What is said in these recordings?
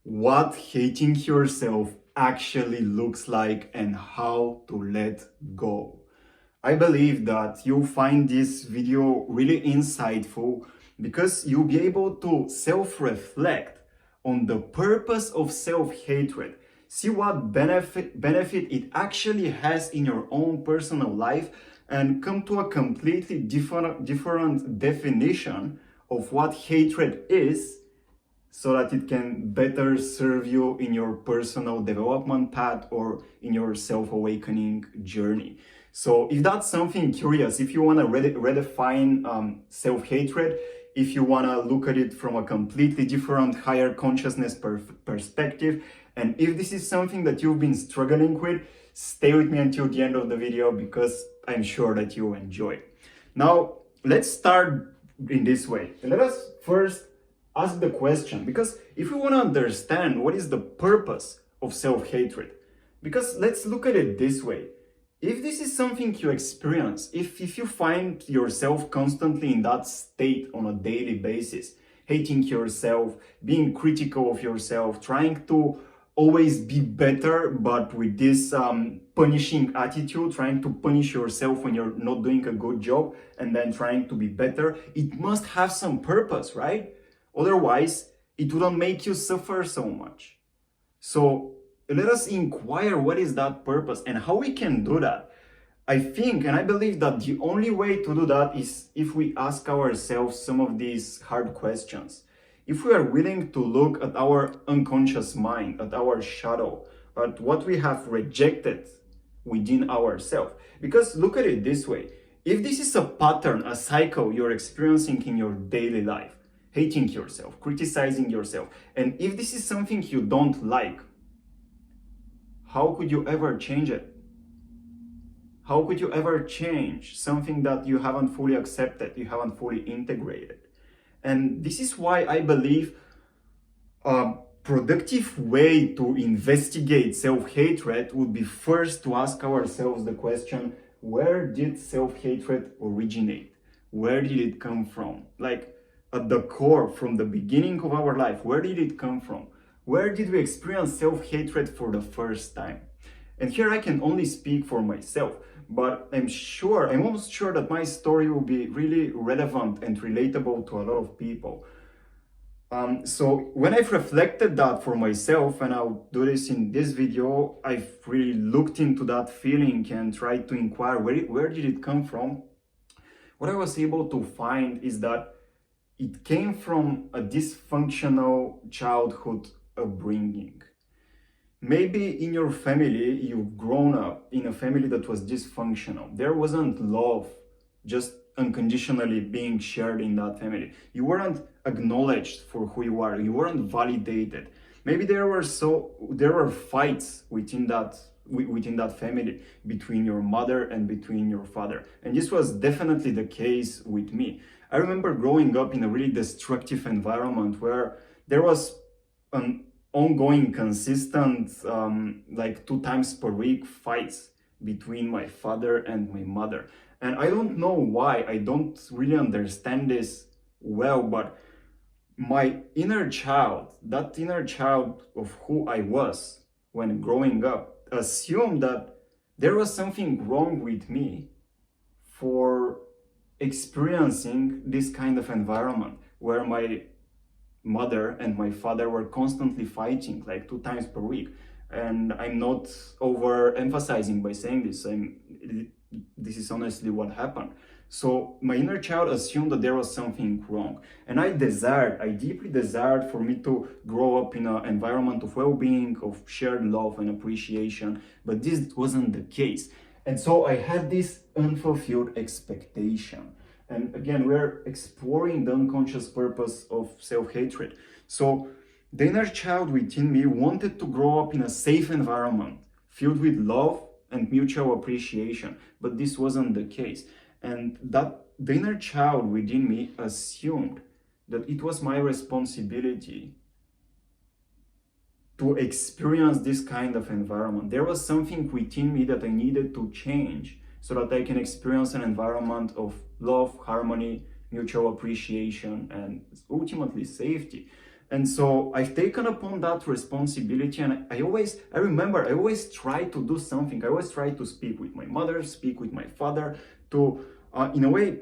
what hating yourself actually looks like and how to let go. I believe that you'll find this video really insightful because you'll be able to self-reflect on the purpose of self-hatred. See what benefit it actually has in your own personal life and come to a completely different definition of what hatred is, so that it can better serve you in your personal development path or in your self-awakening journey. So if that's something curious, if you want to redefine self-hatred, if you want to look at it from a completely different higher consciousness perspective, and if this is something that you've been struggling with, stay with me until the end of the video because I'm sure that you'll enjoy it. Now, let's start in this way. Let us first ask the question, because if we want to understand what is the purpose of self-hatred, because let's look at it this way. If this is something you experience, if you find yourself constantly in that state on a daily basis, hating yourself, being critical of yourself, trying to always be better, but with this punishing attitude, trying to punish yourself when you're not doing a good job and then trying to be better, it must have some purpose, right? Otherwise, it wouldn't make you suffer so much. So let us inquire what is that purpose and how we can do that. I think and I believe that the only way to do that is if we ask ourselves some of these hard questions. If we are willing to look at our unconscious mind, at our shadow, at what we have rejected within ourselves. Because look at it this way. If this is a pattern, a cycle you're experiencing in your daily life, hating yourself, criticizing yourself, and if this is something you don't like, how could you ever change it? How could you ever change something that you haven't fully accepted, you haven't fully integrated? And this is why I believe a productive way to investigate self-hatred would be first to ask ourselves the question, where did self-hatred originate? Where did it come from? Like, at the core, from the beginning of our life, where did it come from? Where did we experience self-hatred for the first time? And here I can only speak for myself, but I'm almost sure that my story will be really relevant and relatable to a lot of people. So when I've reflected that for myself, and I'll do this in this video, I've really looked into that feeling and tried to inquire where did it come from. What I was able to find is that it came from a dysfunctional childhood upbringing. Maybe in your family, you've grown up in a family that was dysfunctional. There wasn't love just unconditionally being shared in that family. You weren't acknowledged for who you are. You weren't validated. Maybe there were fights within that family, between your mother and between your father. And this was definitely the case with me. I remember growing up in a really destructive environment where there was an ongoing, consistent, like 2 times per week fights between my father and my mother. And I don't know why, I don't really understand this well, but my inner child, that inner child of who I was when growing up, assumed that there was something wrong with me for experiencing this kind of environment where my mother and my father were constantly fighting, like 2 times per week. And I'm not overemphasizing by saying this. This is honestly what happened. So my inner child assumed that there was something wrong. And I deeply desired for me to grow up in an environment of well-being, of shared love and appreciation. But this wasn't the case. And so I had this unfulfilled expectation. And again, we're exploring the unconscious purpose of self-hatred. So the inner child within me wanted to grow up in a safe environment, filled with love and mutual appreciation. But this wasn't the case. And that the inner child within me assumed that it was my responsibility to experience this kind of environment. There was something within me that I needed to change so that I can experience an environment of love, harmony, mutual appreciation, and ultimately safety. And so I've taken upon that responsibility, and I remember I always try to do something. I always try to speak with my mother, speak with my father, to in a way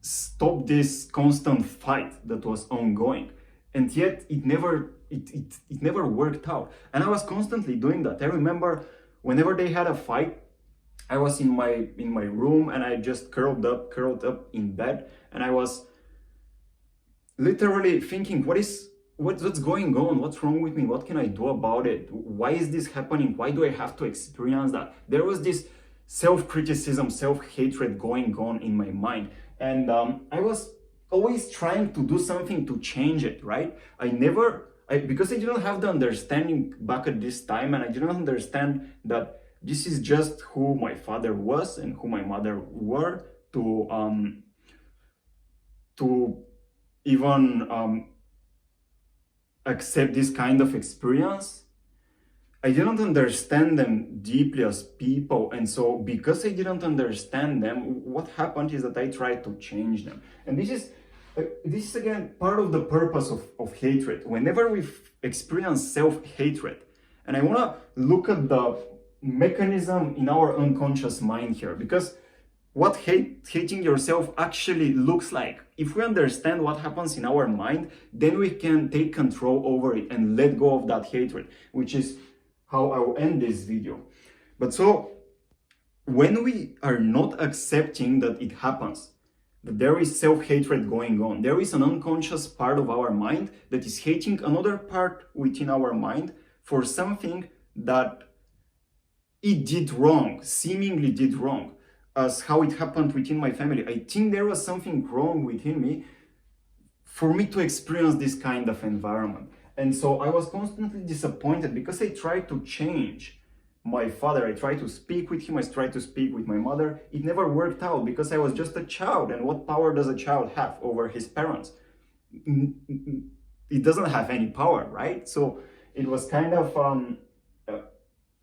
stop this constant fight that was ongoing. And yet it never worked out. And I was constantly doing that. I remember whenever they had a fight, I was in my room, and I just curled up in bed, and I was literally thinking, what's going on? What's wrong with me? What can I do about it? Why is this happening? Why do I have to experience that? There was this self-criticism, self-hatred going on in my mind. And I was always trying to do something to change it, right? Because I didn't have the understanding back at this time, and I didn't understand that this is just who my father was and who my mother were, to even accept this kind of experience. I didn't understand them deeply as people, and so because I didn't understand them, what happened is that I tried to change them. And this is again part of the purpose of hatred. Whenever we experience self-hatred, and I want to look at the mechanism in our unconscious mind here, because what hating yourself actually looks like. If we understand what happens in our mind, then we can take control over it and let go of that hatred, which is how I will end this video. But so, when we are not accepting that it happens, that there is self-hatred going on, there is an unconscious part of our mind that is hating another part within our mind for something that it did wrong, seemingly did wrong, as how it happened within my family. I think there was something wrong within me for me to experience this kind of environment. And so I was constantly disappointed because I tried to change my father. I tried to speak with him, I tried to speak with my mother. It never worked out because I was just a child. And what power does a child have over his parents? It doesn't have any power, right? So it was kind of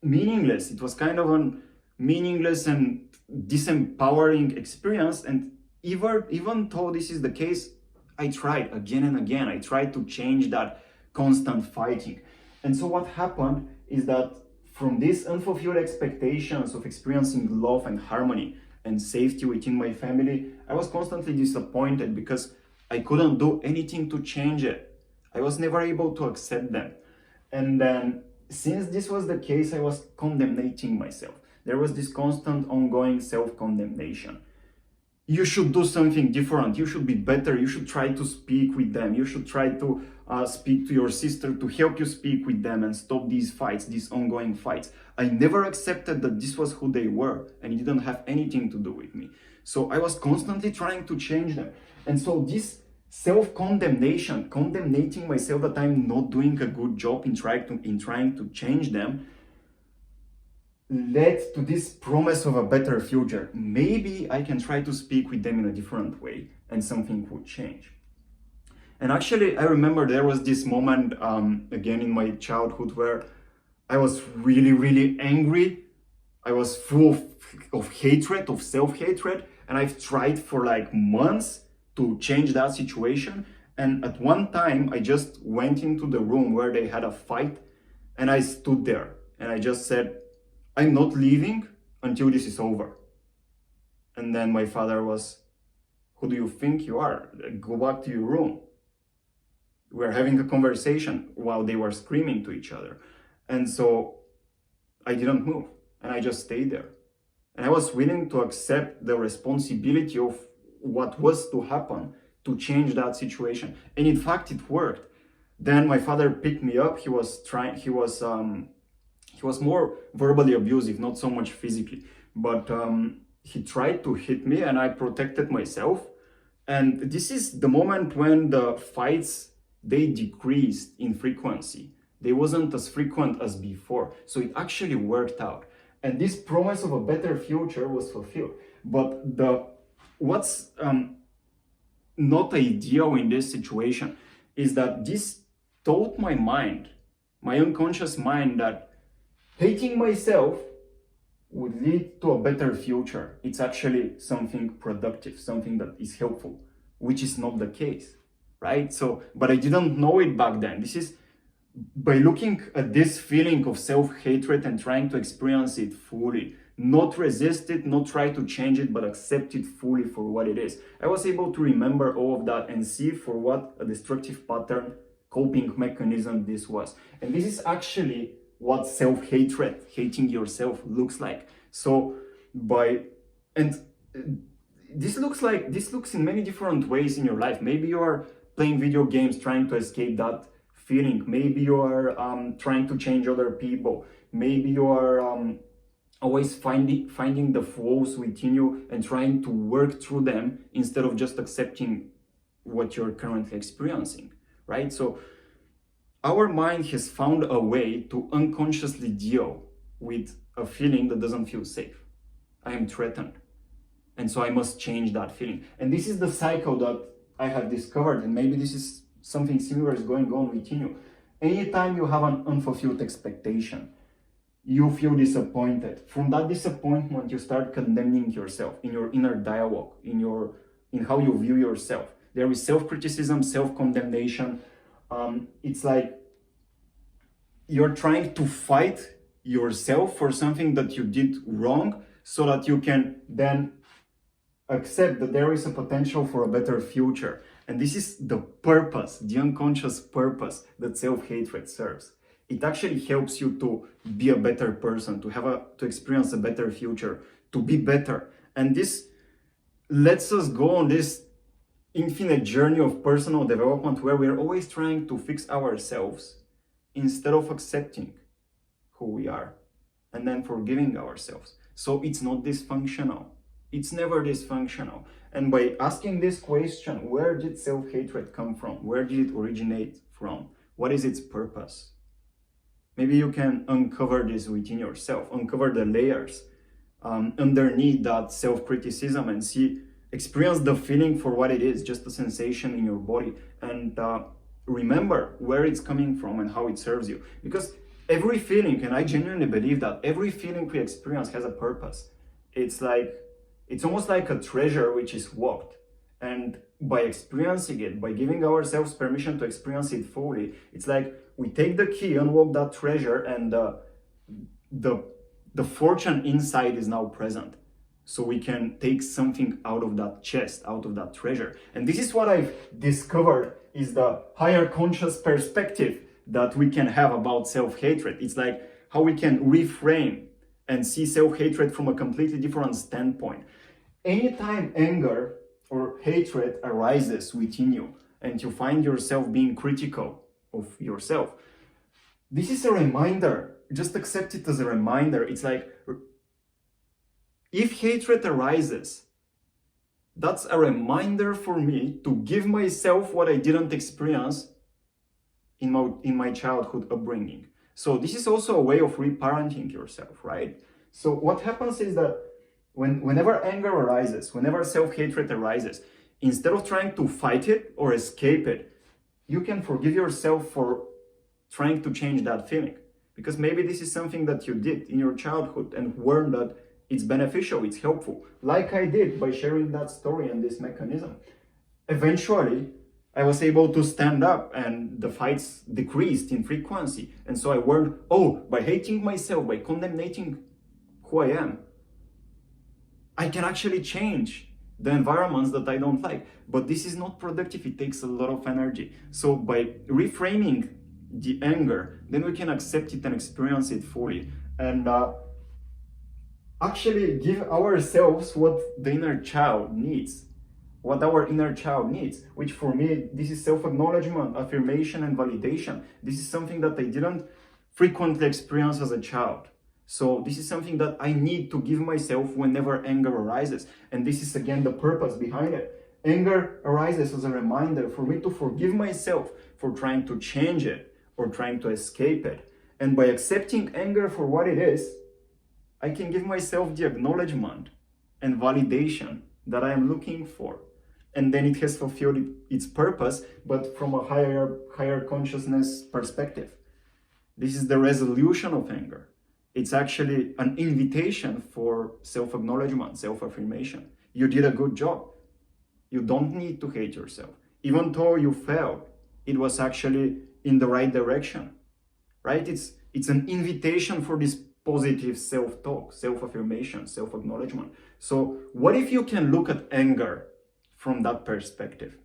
meaningless. It was kind of a meaningless and disempowering experience. And even though this is the case, I tried again and again. I tried to change that constant fighting. And so what happened is that from these unfulfilled expectations of experiencing love and harmony and safety within my family, I was constantly disappointed because I couldn't do anything to change it. I was never able to accept them. And then, since this was the case, I was condemning myself. There was this constant ongoing self-condemnation. You should do something different. You should be better. You should try to speak with them. You should try to speak to your sister to help you speak with them and stop these fights, these ongoing fights. I never accepted that this was who they were and it didn't have anything to do with me. So I was constantly trying to change them. And so this self-condemnation, condemning myself that I'm not doing a good job in trying to change them, led to this promise of a better future. Maybe I can try to speak with them in a different way and something would change. And actually, I remember there was this moment again in my childhood where I was really, really angry. I was full of hatred, of self-hatred, and I've tried for like months to change that situation. And at one time, I just went into the room where they had a fight, and I stood there and I just said, I'm not leaving until this is over. And then my father was, who do you think you are? Go back to your room. We're having a conversation while they were screaming to each other. And so I didn't move and I just stayed there. And I was willing to accept the responsibility of what was to happen to change that situation. And in fact, it worked. Then my father picked me up. He was more verbally abusive, not so much physically, but he tried to hit me and I protected myself. And this is the moment when the fights, they decreased in frequency. They wasn't as frequent as before. So it actually worked out. And this promise of a better future was fulfilled. But what's not ideal in this situation is that this taught my mind, my unconscious mind, that hating myself would lead to a better future. It's actually something productive, something that is helpful, which is not the case. right? So, but I didn't know it back then. This is by looking at this feeling of self-hatred and trying to experience it fully, not resist it, not try to change it, but accept it fully for what it is. I was able to remember all of that and see for what a destructive pattern, coping mechanism this was. And this is actually what self-hatred, hating yourself, looks like. So this looks in many different ways in your life. Maybe you are playing video games trying to escape that feeling. Maybe you are trying to change other people. Maybe you are always finding the flaws within you and trying to work through them instead of just accepting what you're currently experiencing, right? So our mind has found a way to unconsciously deal with a feeling that doesn't feel safe. I am threatened, and so I must change that feeling. And this is the cycle that I have discovered, and maybe this is something similar is going on within you. Anytime you have an unfulfilled expectation, you feel disappointed. From that disappointment, you start condemning yourself in your inner dialogue, in how you view yourself. There is self-criticism, self-condemnation. It's like you're trying to fight yourself for something that you did wrong so that you can then accept that there is a potential for a better future. And this is the purpose, the unconscious purpose that self-hatred serves. It actually helps you to be a better person, to experience a better future, to be better. And this lets us go on this infinite journey of personal development where we're always trying to fix ourselves instead of accepting who we are and then forgiving ourselves. So it's not dysfunctional. It's never dysfunctional. And by asking this question, where did self-hatred come from? Where did it originate from? What is its purpose? Maybe you can uncover this within yourself, uncover the layers underneath that self-criticism and experience the feeling for what it is, just a sensation in your body, and remember where it's coming from and how it serves you. Because every feeling, and I genuinely believe that every feeling we experience has a purpose. It's almost like a treasure which is locked. And by experiencing it, by giving ourselves permission to experience it fully, it's like we take the key, unlock that treasure, and the fortune inside is now present. So we can take something out of that chest, out of that treasure. And this is what I've discovered is the higher conscious perspective that we can have about self-hatred. It's like how we can reframe and see self-hatred from a completely different standpoint. Anytime anger or hatred arises within you and you find yourself being critical of yourself, this is a reminder. Just accept it as a reminder. It's like, if hatred arises, that's a reminder for me to give myself what I didn't experience in my childhood upbringing. So this is also a way of reparenting yourself, right? So what happens is that whenever anger arises, whenever self-hatred arises, instead of trying to fight it or escape it, you can forgive yourself for trying to change that feeling. Because maybe this is something that you did in your childhood and learned that it's beneficial, it's helpful, like I did by sharing that story and this mechanism. Eventually, I was able to stand up and the fights decreased in frequency. And so I learned, by hating myself, by condemning who I am, I can actually change the environments that I don't like. But this is not productive, it takes a lot of energy. So by reframing the anger, then we can accept it and experience it fully. And actually give ourselves what the inner child needs, which for me, this is self-acknowledgement, affirmation, and validation. This is something that I didn't frequently experience as a child. So this is something that I need to give myself whenever anger arises. And this is again the purpose behind it. Anger arises as a reminder for me to forgive myself for trying to change it or trying to escape it. And by accepting anger for what it is, I can give myself the acknowledgement and validation that I am looking for. And then it has fulfilled its purpose, but from a higher consciousness perspective. This is the resolution of anger. It's actually an invitation for self-acknowledgement, self-affirmation. You did a good job. You don't need to hate yourself. even though you failed, it was actually in the right direction, right? It's an invitation for this positive self-talk, self-affirmation, self-acknowledgement. So what if you can look at anger from that perspective?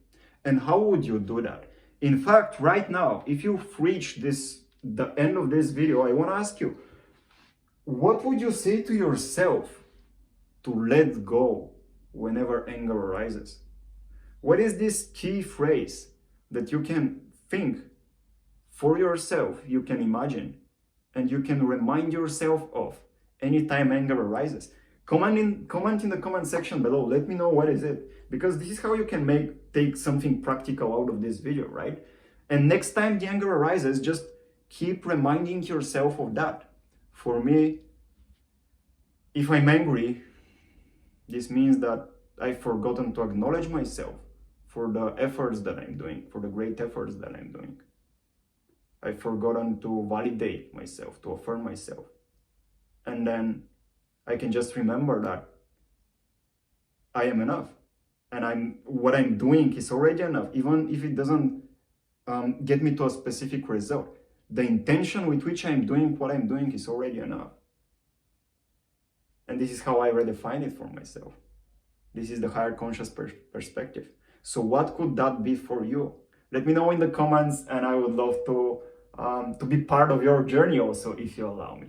And how would you do that? In fact, right now, if you've reached the end of this video, I want to ask you, what would you say to yourself to let go whenever anger arises? What is this key phrase that you can think for yourself, you can imagine, and you can remind yourself of anytime anger arises? Comment in the comment section below. Let me know what is it, because this is how you can take something practical out of this video, right? And next time the anger arises, just keep reminding yourself of that. For me, if I'm angry, this means that I've forgotten to acknowledge myself for the efforts that I'm doing, for the great efforts that I'm doing. I've forgotten to validate myself, to affirm myself. And then I can just remember that I am enough. And what I'm doing is already enough, even if it doesn't get me to a specific result. The intention with which I'm doing what I'm doing is already enough. And this is how I redefine it for myself. This is the higher conscious perspective. So what could that be for you? Let me know in the comments, and I would love to be part of your journey also, if you allow me.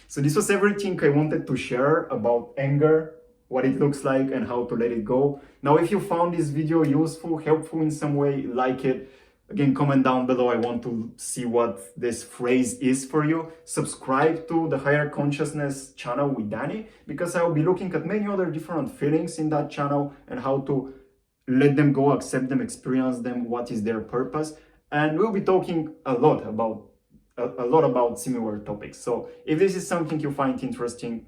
So this was everything I wanted to share about anger, what it looks like, and how to let it go. Now, if you found this video useful, helpful in some way, like it. Again, comment down below. I want to see what this phrase is for you. Subscribe to the Higher Consciousness channel with Danny, because I will be looking at many other different feelings in that channel and how to let them go, accept them, experience them, what is their purpose. And we'll be talking a lot about similar topics. So if this is something you find interesting,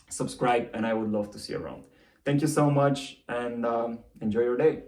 subscribe, and I would love to see you around. Thank you so much, and enjoy your day.